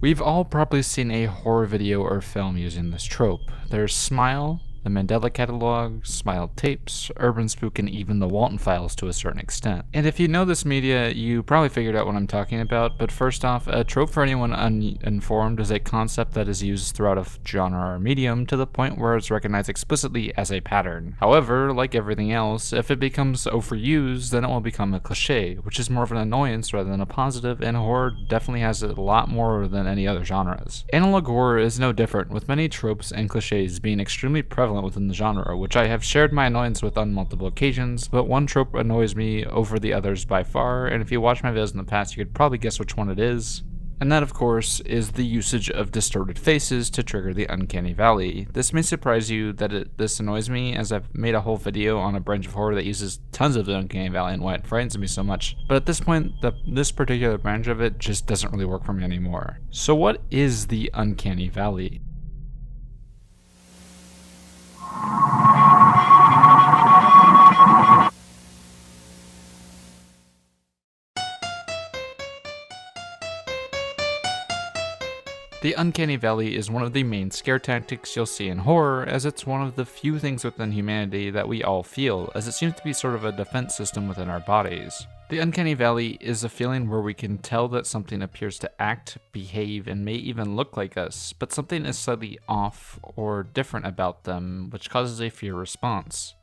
We've all probably seen a horror video or film using this trope. There's Smile, the Mandela Catalog, Smile Tapes, Urban Spook, and even the Walton Files to a certain extent. And if you know this media, you probably figured out what I'm talking about, but first off, a trope for anyone uninformed is a concept that is used throughout a genre or medium to the point where it's recognized explicitly as a pattern. However, like everything else, if it becomes overused, then it will become a cliche, which is more of an annoyance rather than a positive, and horror definitely has it a lot more than any other genres. Analog horror is no different, with many tropes and cliches being extremely prevalent within the genre, which I have shared my annoyance with on multiple occasions, but one trope annoys me over the others by far, and if you watched my videos in the past, you could probably guess which one it is. And that, of course, is the usage of distorted faces to trigger the uncanny valley. This may surprise you that this annoys me, as I've made a whole video on a branch of horror that uses tons of the uncanny valley and why it frightens me so much, but at this point, this particular branch of it just doesn't really work for me anymore. So what is the uncanny valley? The uncanny valley is one of the main scare tactics you'll see in horror, as it's one of the few things within humanity that we all feel, as it seems to be sort of a defense system within our bodies. The uncanny valley is a feeling where we can tell that something appears to act, behave, and may even look like us, but something is slightly off or different about them, which causes a fear response.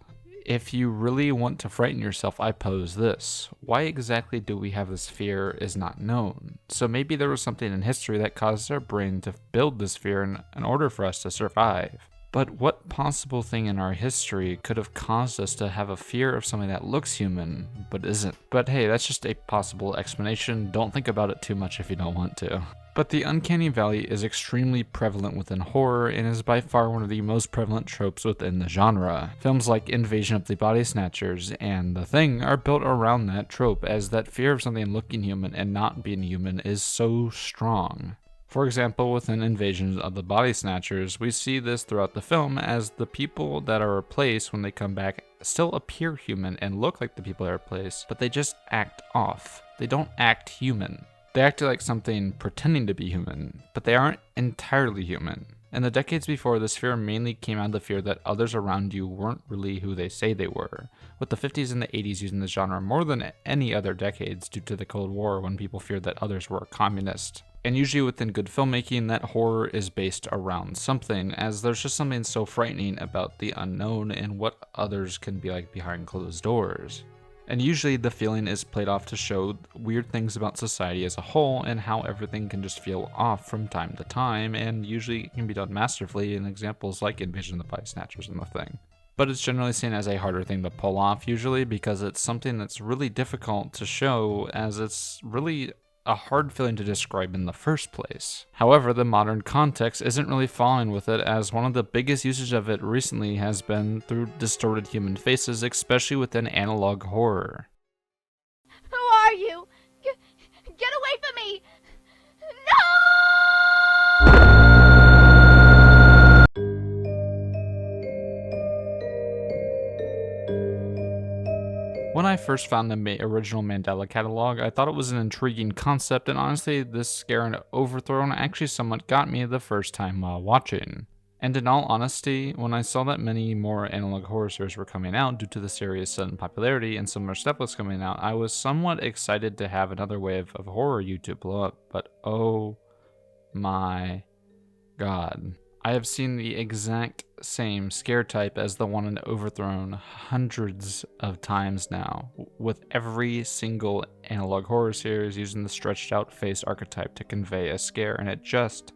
If you really want to frighten yourself, I pose this. Why exactly do we have this fear is not known. So maybe there was something in history that caused our brain to build this fear in order for us to survive. But what possible thing in our history could have caused us to have a fear of something that looks human, but isn't? But hey, that's just a possible explanation. Don't think about it too much if you don't want to. But the uncanny valley is extremely prevalent within horror and is by far one of the most prevalent tropes within the genre. Films like Invasion of the Body Snatchers and The Thing are built around that trope, as that fear of something looking human and not being human is so strong. For example, within Invasion of the Body Snatchers, we see this throughout the film, as the people that are replaced when they come back still appear human and look like the people that are replaced, but they just act off. They don't act human. They act like something pretending to be human, but they aren't entirely human. In the decades before, this fear mainly came out of the fear that others around you weren't really who they say they were, with the 50s and the 80s using this genre more than any other decades due to the Cold War, when people feared that others were communist. And usually within good filmmaking, that horror is based around something, as there's just something so frightening about the unknown and what others can be like behind closed doors. And usually the feeling is played off to show weird things about society as a whole and how everything can just feel off from time to time, and usually it can be done masterfully in examples like Invasion of the Body Snatchers and The Thing. But it's generally seen as a harder thing to pull off usually, because it's something that's really difficult to show, as it's really a hard feeling to describe in the first place. However, the modern context isn't really following with it, as one of the biggest uses of it recently has been through distorted human faces, especially within analog horror. Who are you? Get away from me! No! When I first found the original Mandela Catalog, I thought it was an intriguing concept, and honestly, this scare and overthrown actually somewhat got me the first time while watching. And in all honesty, when I saw that many more analog horror series were coming out due to the series' sudden popularity and similar stuff was coming out, I was somewhat excited to have another wave of horror YouTube blow up, but oh my god. I have seen the exact same scare type as the one in Overthrown hundreds of times now, with every single analog horror series using the stretched out face archetype to convey a scare, and it just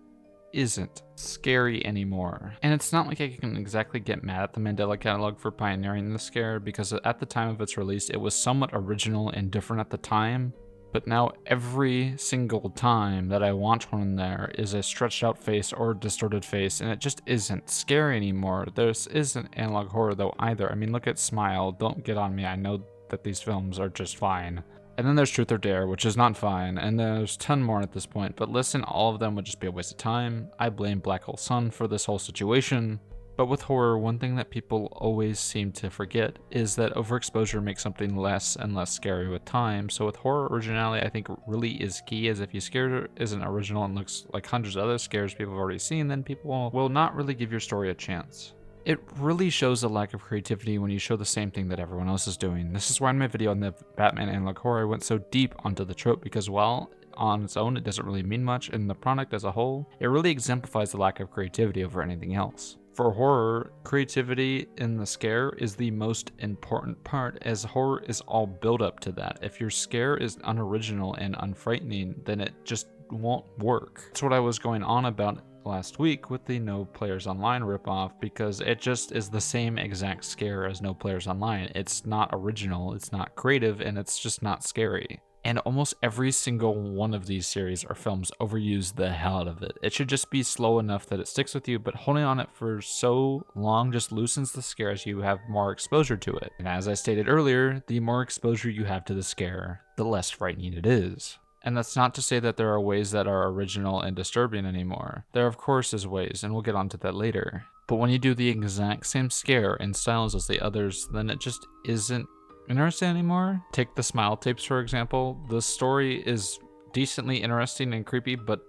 isn't scary anymore. And it's not like I can exactly get mad at the Mandela Catalog for pioneering the scare, because at the time of its release it was somewhat original and different at the time. But now every single time that I watch one in there is a stretched out face or distorted face, and it just isn't scary anymore. This isn't analog horror though either. I mean, look at Smile, don't get on me, I know that these films are just fine. And then there's Truth or Dare, which is not fine, and there's a ton more at this point, but listen, all of them would just be a waste of time. I blame Black Hole Sun for this whole situation. But with horror, one thing that people always seem to forget is that overexposure makes something less and less scary with time. So with horror, originality I think really is key, as if you scare isn't original and looks like hundreds of other scares people have already seen, then people will not really give your story a chance. It really shows a lack of creativity when you show the same thing that everyone else is doing. This is why in my video on the Batman analog horror I went so deep onto the trope, because while on its own it doesn't really mean much, in the product as a whole, it really exemplifies the lack of creativity over anything else. For horror, creativity in the scare is the most important part, as horror is all build up to that. If your scare is unoriginal and unfrightening, then it just won't work. That's what I was going on about last week with the No Players Online ripoff, because it just is the same exact scare as No Players Online. It's not original, it's not creative, and it's just not scary. And almost every single one of these series or films overuse the hell out of it. It should just be slow enough that it sticks with you, but holding on it for so long just loosens the scare as you have more exposure to it. And as I stated earlier, the more exposure you have to the scare, the less frightening it is. And that's not to say that there are ways that are original and disturbing anymore. There of course is ways, and we'll get onto that later. But when you do the exact same scare and styles as the others, then it just isn't interesting anymore. Take the Smile tapes for example. The story is decently interesting and creepy, but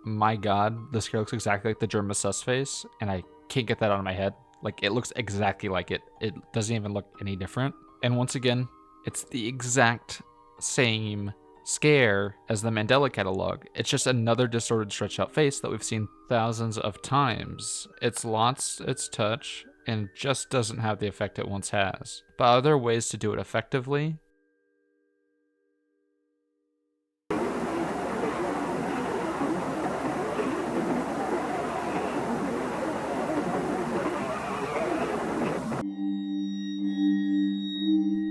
my god, the scare looks exactly like the German sus face, and I can't get that out of my head. Like, it looks exactly like it. It doesn't even look any different. And once again, it's the exact same scare as the Mandela catalog. It's just another distorted, stretched out face that we've seen thousands of times. It's lost its touch and just doesn't have the effect it once has. But are there ways to do it effectively?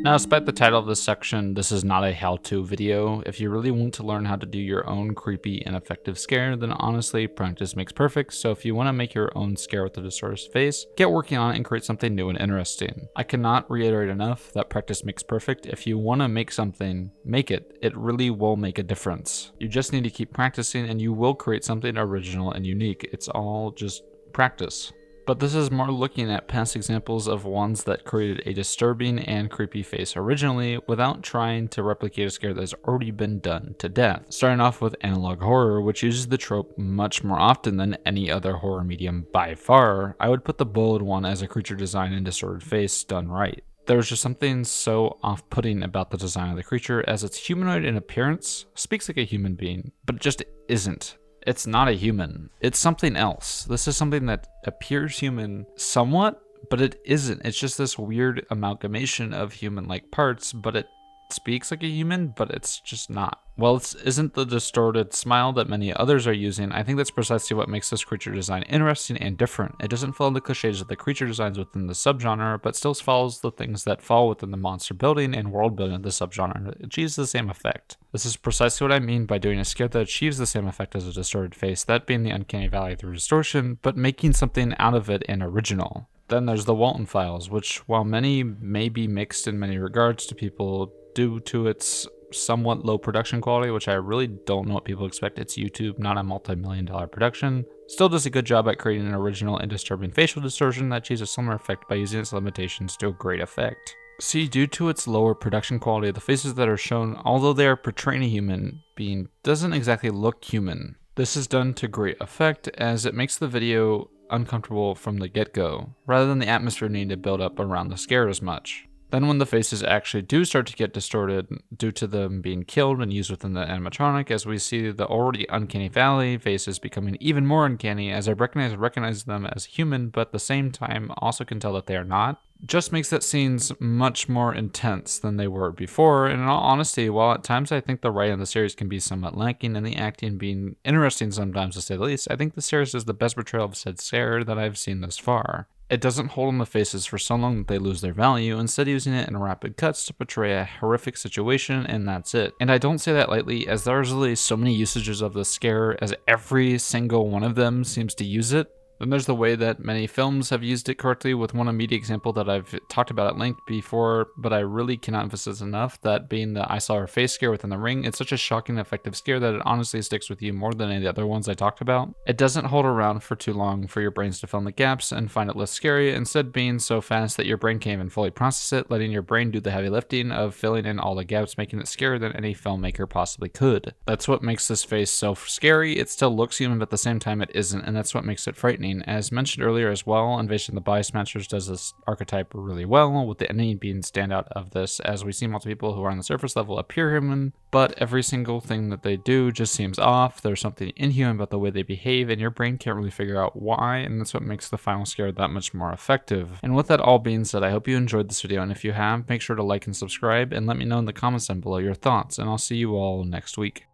Now, despite the title of this section, this is not a how-to video. If you really want to learn how to do your own creepy and effective scare, then honestly, practice makes perfect. So if you want to make your own scare with a distorted face, get working on it and create something new and interesting. I cannot reiterate enough that practice makes perfect. If you want to make something, make it. It really will make a difference. You just need to keep practicing and you will create something original and unique. It's all just practice. But this is more looking at past examples of ones that created a disturbing and creepy face originally without trying to replicate a scare that has already been done to death. Starting off with analog horror, which uses the trope much more often than any other horror medium by far. I would put the Bullet one as a creature design and distorted face done right. There's just something so off-putting about the design of the creature, as it's humanoid in appearance, speaks like a human being, but it just isn't. It's not a human. It's something else. This is something that appears human somewhat, but it isn't. It's just this weird amalgamation of human-like parts, but it speaks like a human, but it's just not. While it isn't the distorted smile that many others are using, I think that's precisely what makes this creature design interesting and different. It doesn't follow the cliches of the creature designs within the subgenre, but still follows the things that fall within the monster building and world building of the subgenre. It achieves the same effect. This is precisely what I mean by doing a scare that achieves the same effect as a distorted face, that being the uncanny valley through distortion, but making something out of it and original. Then there's the Walton Files, which, while many may be mixed in many regards to people due to its somewhat low production quality, which I really don't know what people expect. It's YouTube, not a multi-million-dollar production. Still does a good job at creating an original and disturbing facial distortion that achieves a similar effect by using its limitations to a great effect. See, due to its lower production quality, the faces that are shown, although they are portraying a human being, doesn't exactly look human. This is done to great effect, as it makes the video uncomfortable from the get-go, rather than the atmosphere needing to build up around the scare as much. Then when the faces actually do start to get distorted due to them being killed and used within the animatronic, as we see the already uncanny valley faces becoming even more uncanny, as I recognize them as human, but at the same time also can tell that they are not, just makes that scenes much more intense than they were before. And in all honesty, while at times I think the writing of the series can be somewhat lacking and the acting being interesting sometimes to say the least, I think the series is the best portrayal of said scare that I've seen thus far. It doesn't hold on the faces for so long that they lose their value, instead using it in rapid cuts to portray a horrific situation, and that's it. And I don't say that lightly, as there's really so many usages of the scare, as every single one of them seems to use it. Then there's the way that many films have used it correctly, with one immediate example that I've talked about at length before, but I really cannot emphasize enough, that being the I saw her face scare within The Ring. It's such a shocking, effective scare that it honestly sticks with you more than any of the other ones I talked about. It doesn't hold around for too long for your brains to fill in the gaps and find it less scary, instead being so fast that your brain can't even fully process it, letting your brain do the heavy lifting of filling in all the gaps, making it scarier than any filmmaker possibly could. That's what makes this face so scary. It still looks human, but at the same time it isn't, and that's what makes it frightening. As mentioned earlier as well, Invasion of the Body Snatchers does this archetype really well, with the ending being standout of this, as we see multiple people who are on the surface level appear human, but every single thing that they do just seems off. There's something inhuman about the way they behave, and your brain can't really figure out why, and that's what makes the final scare that much more effective. And with that all being said, I hope you enjoyed this video, and if you have, make sure to like and subscribe, and let me know in the comments down below your thoughts, and I'll see you all next week.